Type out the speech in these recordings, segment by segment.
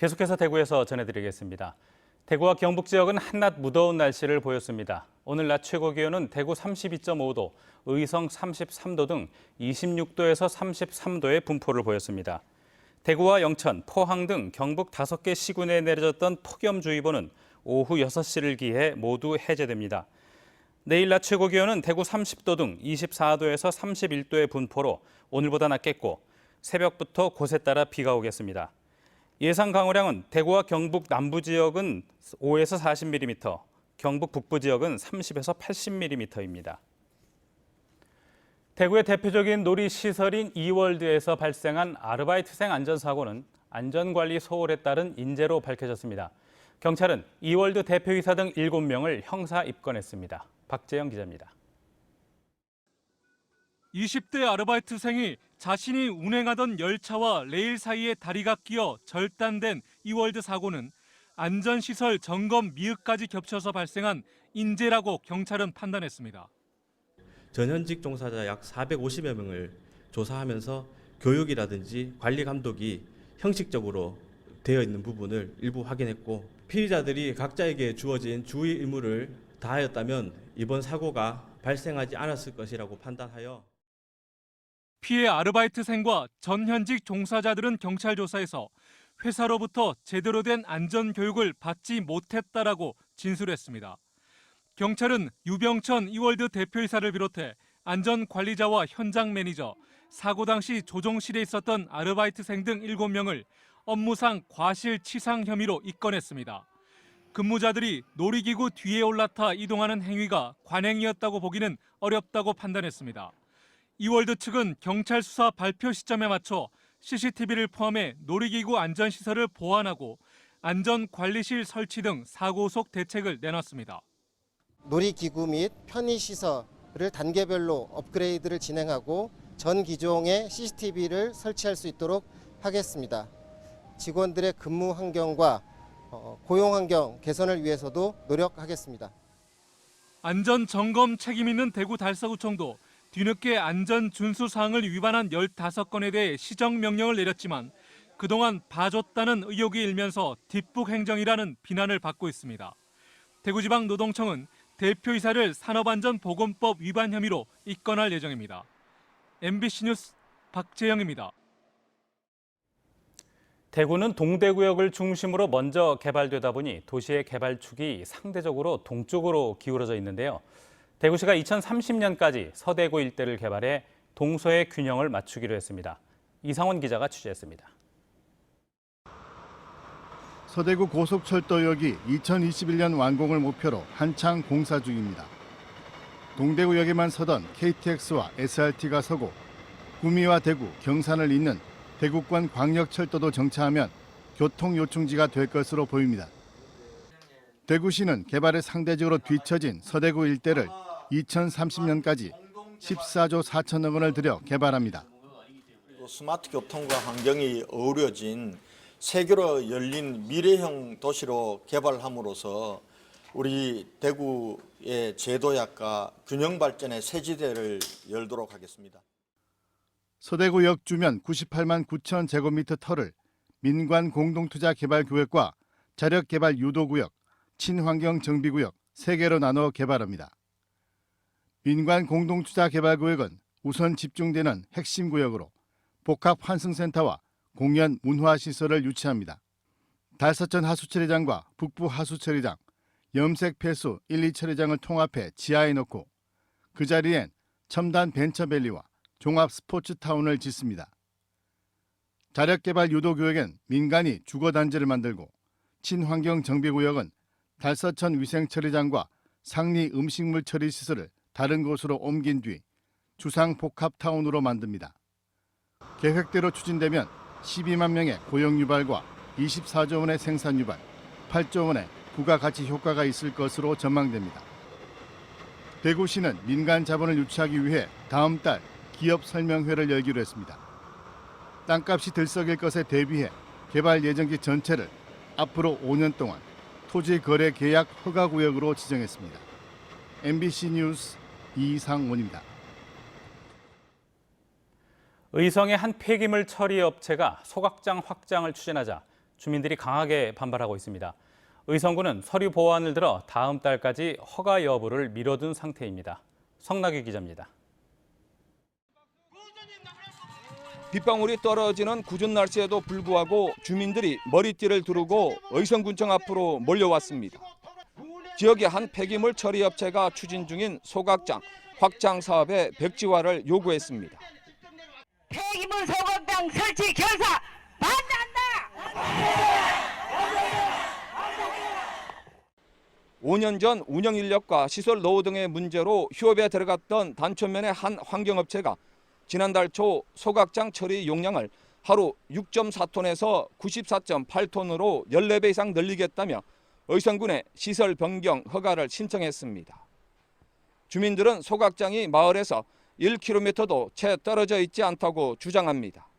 계속해서 대구에서 전해드리겠습니다. 대구와 경북 지역은 한낮 무더운 날씨를 보였습니다. 오늘 낮 최고 기온은 대구 32.5도, 의성 33도 등 26도에서 33도의 분포를 보였습니다. 대구와 영천, 포항 등 경북 5개 시군에 내려졌던 폭염주의보는 오후 6시를 기해 모두 해제됩니다. 내일 낮 최고 기온은 대구 30도 등 24도에서 31도의 분포로 오늘보다 낮겠고 새벽부터 곳에 따라 비가 오겠습니다. 예상 강우량은 대구와 경북 남부 지역은 5에서 40mm, 경북 북부 지역은 30에서 80mm입니다. 대구의 대표적인 놀이시설인 이월드에서 발생한 아르바이트생 안전사고는 안전관리 소홀에 따른 인재로 밝혀졌습니다. 경찰은 이월드 대표이사 등 7명을 형사 입건했습니다. 박재영 기자입니다. 20대 아르바이트생이 자신이 운행하던 열차와 레일 사이에 다리가 끼어 절단된 이월드 사고는 안전시설 점검 미흡까지 겹쳐서 발생한 인재라고 경찰은 판단했습니다. 전현직 종사자 약 450여 명을 조사하면서 교육이라든지 관리 감독이 형식적으로 되어 있는 부분을 일부 확인했고 피의자들이 각자에게 주어진 주의 의무를 다하였다면 이번 사고가 발생하지 않았을 것이라고 판단하여 피해 아르바이트생과 전현직 종사자들은 경찰 조사에서 회사로부터 제대로 된 안전교육을 받지 못했다라고 진술했습니다. 경찰은 유병천 이월드 대표이사를 비롯해 안전관리자와 현장 매니저, 사고 당시 조종실에 있었던 아르바이트생 등 7명을 업무상 과실치상 혐의로 입건했습니다. 근무자들이 놀이기구 뒤에 올라타 이동하는 행위가 관행이었다고 보기는 어렵다고 판단했습니다. 이월드 측은 경찰 수사 발표 시점에 맞춰 CCTV를 포함해 놀이기구 안전시설을 보완하고 안전관리실 설치 등 사고 속 대책을 내놨습니다. 놀이기구 및 편의시설을 단계별로 업그레이드를 진행하고 전 기종의 CCTV를 설치할 수 있도록 하겠습니다. 직원들의 근무 환경과 고용 환경 개선을 위해서도 노력하겠습니다. 안전점검 책임 있는 대구 달서구청도 뒤늦게 안전준수 사항을 위반한 15건에 대해 시정명령을 내렸지만 그동안 봐줬다는 의혹이 일면서 뒷북 행정이라는 비난을 받고 있습니다. 대구지방노동청은 대표이사를 산업안전보건법 위반 혐의로 입건할 예정입니다. MBC 뉴스 박재영입니다. 대구는 동대구역을 중심으로 먼저 개발되다 보니 도시의 개발축이 상대적으로 동쪽으로 기울어져 있는데요. 대구시가 2030년까지 서대구 일대를 개발해 동서의 균형을 맞추기로 했습니다. 이상원 기자가 취재했습니다. 서대구 고속철도역이 2021년 완공을 목표로 한창 공사 중입니다. 동대구역에만 서던 KTX와 SRT가 서고 구미와 대구, 경산을 잇는 대구권 광역철도도 정차하면 교통요충지가 될 것으로 보입니다. 대구시는 개발에 상대적으로 뒤처진 서대구 일대를 2030년까지 14조 4천억 원을 들여 개발합니다. 스마트 교통과 환경이 어우러진 세계로 열린 미래형 도시로 개발함으로써 우리 대구의 제도약과 균형 발전의 새 지대를 열도록 하겠습니다. 서대구역 주면 98만 9천 제곱미터 터를 민관 공동투자 개발 구역과 자력 개발 유도구역, 친환경 정비구역 3개로 나눠 개발합니다. 민관 공동투자 개발구역은 우선 집중되는 핵심 구역으로 복합 환승센터와 공연 문화시설을 유치합니다. 달서천 하수처리장과 북부 하수처리장, 염색 폐수 1, 2처리장을 통합해 지하에 넣고 그 자리엔 첨단 벤처밸리와 종합 스포츠타운을 짓습니다. 자력개발 유도구역엔 민간이 주거단지를 만들고 친환경 정비구역은 달서천 위생처리장과 상리 음식물 처리 시설을 다른 곳으로 옮긴 뒤 주상 복합타운으로 만듭니다. 계획대로 추진되면 12만 명의 고용 유발과 24조 원의 생산 유발, 8조 원의 부가가치 효과가 있을 것으로 전망됩니다. 대구시는 민간 자본을 유치하기 위해 다음 달 기업 설명회를 열기로 했습니다. 땅값이 들썩일 것에 대비해 개발 예정지 전체를 앞으로 5년 동안 토지 거래 계약 허가 구역으로 지정했습니다. MBC 뉴스 이상원입니다. 의성의 한 폐기물 처리 업체가 소각장 확장을 추진하자 주민들이 강하게 반발하고 있습니다. 의성군은 서류 보완을 들어 다음 달까지 허가 여부를 미뤄둔 상태입니다. 성나규 기자입니다. 빗방울이 떨어지는 궂은 날씨에도 불구하고 주민들이 머리띠를 두르고 의성군청 앞으로 몰려왔습니다. 지역의 한 폐기물 처리 업체가 추진 중인 소각장 확장 사업의 백지화를 요구했습니다. 폐기물 소각장 설치 결사 반대한다! 5년 전 운영 인력과 시설 노후 등의 문제로 휴업에 들어갔던 단촌면의 한 환경업체가 지난달 초 소각장 처리 용량을 하루 6.4톤에서 94.8톤으로 14배 이상 늘리겠다며 의성군에 시설 변경 허가를 신청했습니다. 주민들은 소각장이 마을에서 1km도 채 떨어져 있지 않다고 주장합니다.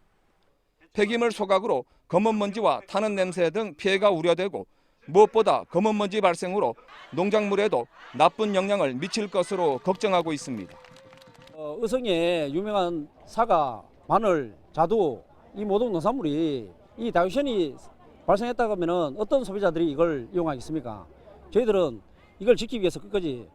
폐기물 소각으로 검은 먼지와 타는 냄새 등 피해가 우려되고 무엇보다 검은 먼지 발생으로 농작물에도 나쁜 영향을 미칠 것으로 걱정하고 있습니다. 의성의 유명한 사과, 마늘, 자두 이 모든 농산물이 이 다이오신이 발생했다고 하면 어떤 소비자들이 이걸 이용하겠습니까? 저희들은 이걸 지키기 위해서 끝까지.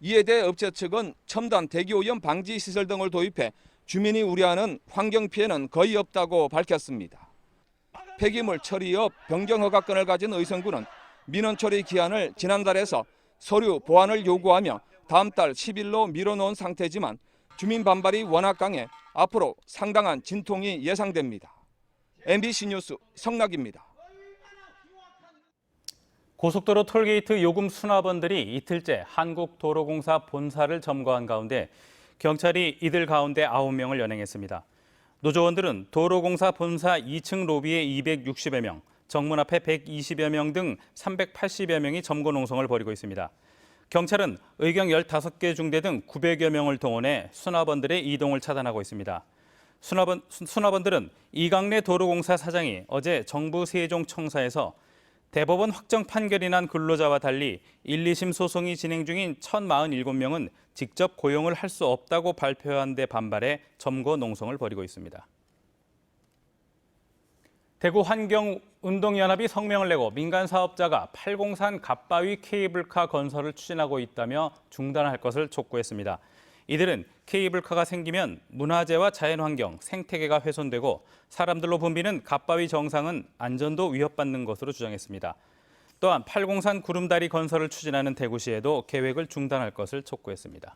이에 대해 업체 측은 첨단 대기오염 방지 시설 등을 도입해 주민이 우려하는 환경 피해는 거의 없다고 밝혔습니다. 폐기물 처리업 변경 허가권을 가진 의성군은 민원 처리 기한을 지난달에서 서류 보완을 요구하며 다음 달 10일로 미뤄놓은 상태지만 주민 반발이 워낙 강해 앞으로 상당한 진통이 예상됩니다. MBC 뉴스 성락입니다. 고속도로 톨게이트 요금 수납원들이 이틀째 한국도로공사 본사를 점거한 가운데 경찰이 이들 가운데 9명을 연행했습니다. 노조원들은 도로공사 본사 2층 로비에 260여 명, 정문 앞에 120여 명 등 380여 명이 점거 농성을 벌이고 있습니다. 경찰은 의경 15개 중대 등 900여 명을 동원해 수납원들의 이동을 차단하고 있습니다. 수납원들은 이강래 도로공사 사장이 어제 정부 세종청사에서 대법원 확정 판결이 난 근로자와 달리 1, 2심 소송이 진행 중인 1,047명은 직접 고용을 할 수 없다고 발표한 데 반발해 점거 농성을 벌이고 있습니다. 대구환경운동연합이 성명을 내고 민간 사업자가 팔공산 갓바위 케이블카 건설을 추진하고 있다며 중단할 것을 촉구했습니다. 이들은 케이블카가 생기면 문화재와 자연환경, 생태계가 훼손되고 사람들로 붐비는 갓바위 정상은 안전도 위협받는 것으로 주장했습니다. 또한 팔공산 구름다리 건설을 추진하는 대구시에도 계획을 중단할 것을 촉구했습니다.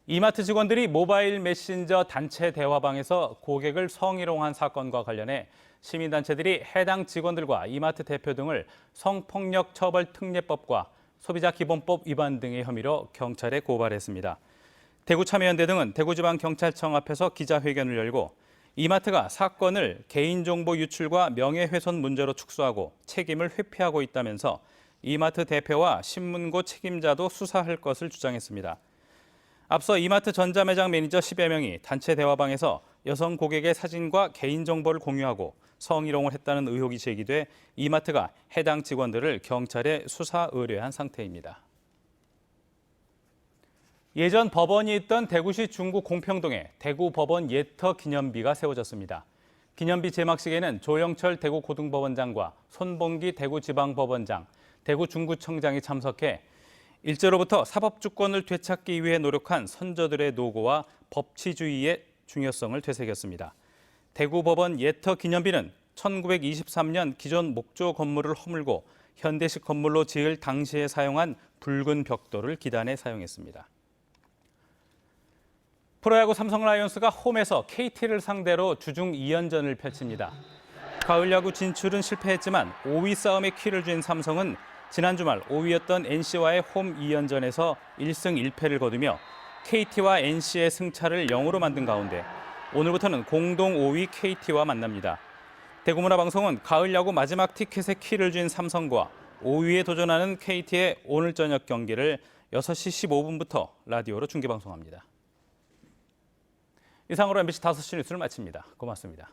이마트 직원들이 모바일 메신저 단체 대화방에서 고객을 성희롱한 사건과 관련해 시민단체들이 해당 직원들과 이마트 대표 등을 성폭력처벌특례법과 소비자기본법 위반 등의 혐의로 경찰에 고발했습니다. 대구참여연대 등은 대구지방경찰청 앞에서 기자회견을 열고 이마트가 사건을 개인정보 유출과 명예훼손 문제로 축소하고 책임을 회피하고 있다면서 이마트 대표와 신문고 책임자도 수사할 것을 주장했습니다. 앞서 이마트 전자매장 매니저 10여 명이 단체 대화방에서 여성 고객의 사진과 개인정보를 공유하고 성희롱을 했다는 의혹이 제기돼 이마트가 해당 직원들을 경찰에 수사 의뢰한 상태입니다. 예전 법원이 있던 대구시 중구 공평동에 대구법원 예터 기념비가 세워졌습니다. 기념비 제막식에는 조영철 대구고등법원장과 손봉기 대구지방법원장, 대구중구청장이 참석해 일제로부터 사법주권을 되찾기 위해 노력한 선조들의 노고와 법치주의의 중요성을 되새겼습니다. 대구법원 예터 기념비는 1923년 기존 목조 건물을 허물고 현대식 건물로 지을 당시에 사용한 붉은 벽돌을 기단에 사용했습니다. 프로야구 삼성 라이온스가 홈에서 KT를 상대로 주중 2연전을 펼칩니다. 가을 야구 진출은 실패했지만 5위 싸움에 키를 쥔 삼성은 지난 주말 5위였던 NC와의 홈 2연전에서 1승 1패를 거두며 KT와 NC의 승차를 0으로 만든 가운데 오늘부터는 공동 5위 KT와 만납니다. 대구문화방송은 가을 야구 마지막 티켓에 키를 쥔 삼성과 5위에 도전하는 KT의 오늘 저녁 경기를 6시 15분부터 라디오로 중계방송합니다. 이상으로 MBC 5시 뉴스를 마칩니다. 고맙습니다.